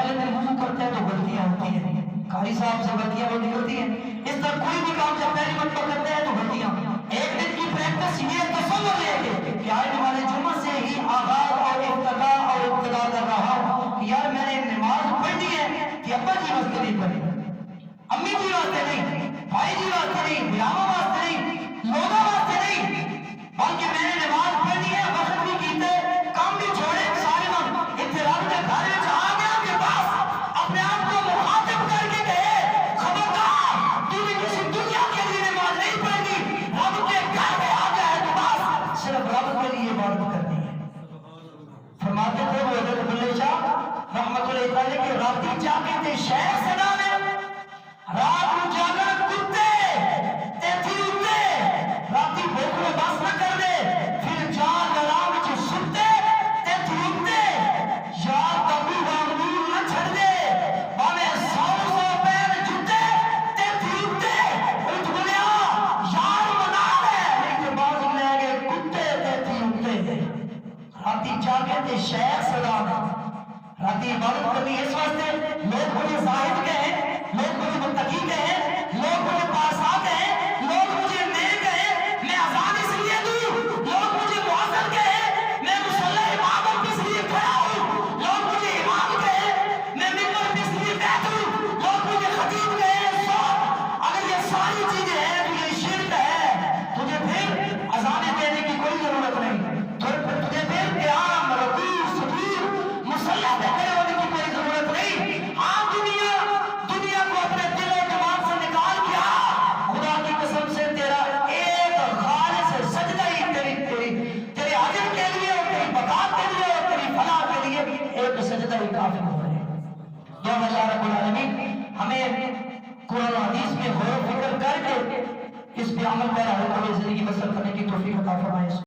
पहले दिन वुजू करते हैं तो गलतियां होती हैं, कारी साहब से गलतियां वो निकलती हैं। इस तरह कोई भी काम जब पहली मरतबा करते हैं तो गलतियां। एक दिन की प्रैक्टिस ये तसव्वुर लेके कि आज हमारे जुम्मा से ही आगाज और इब्तिदा कर रहा हूं कि यार मैंने नमाज पढ़नी है कि अब्बा जी वास्ते नहीं पढ़ी, अम्मी जी वास्ते नहीं, भाई जी वास्ते नहीं, गुलामा वास्ते नहीं, लोगों वास्ते नहीं, बल्कि मैंने नमाज पढ़नी है। वक्त भी कीते, काम भी छोड़े, सारे वक्त इत्तेराम के घर में आ गया के पास अपने आप को मुखातिब करके कहे खबरदार तूने किसी दुनिया के लिए नमाज नहीं पढ़नी, रब के घर में आ गया है तो बस सिर्फ रब के लिए इबादत करनी है। फरमाते थे वो हज़रत बुल्ले शाह रहमतुल्लाह अलैह के राती जाके ते शहर सदाने रात को जाकर कुत्ते तेथी उठते राती भूख में बस न कर दे फिर जान आराम च सुते तेथी उठते यार कभी वांगूर न छड़ दे भावे 100 पैर जुटे तेथी उठते उठ बोलिया यार मना दे लेकिन बाज ले गए कुत्ते तेथी उठते राती जाके ते शहर सदाने राती इबादत करनी। इस वास्ते लोग मुझे जाहिद कहें, लोग मुझे मुत्तकी कहें, लोग मुझे पासा कहें, लोग मुझे नेक कहें, मैं अज़ान इसलिए दूं, लोग मुझे मुअज़्ज़िन कहें, मैं मुसल्ला इमाम पे इसलिए खड़ा हूं, लोग मुझे इमाम कहें, मैं मिंबर पे इसलिए बैठूं, लोग मुझे खतीब कहें। सो अगर ये सारी चीजें हैं तो ये शिर्क है, तुझे फिर अज़ान देने की कोई जरूरत नहीं, तुझे फिर क़याम रुकू सुजूद मुसल्ला पे खड़े होने की कोई जरूरत नहीं। हाँ दुनिया को अपने दिल और दिमाग से निकाल दिया, खुदा की कसम से तेरा एक खालिस सजदा ही तेरे अजर के लिए और तेरी बका के लिए और तेरी फलाह के लिए एक सजदा ही काफी हो रहे हैं। या अल्लाह रब्बुल आलमीन हमें कुरान हदीस में गौर फिक्र करके इस पे अमल पैरा होकर जिंदगी बसर करने की तौफीक अता फरमाए।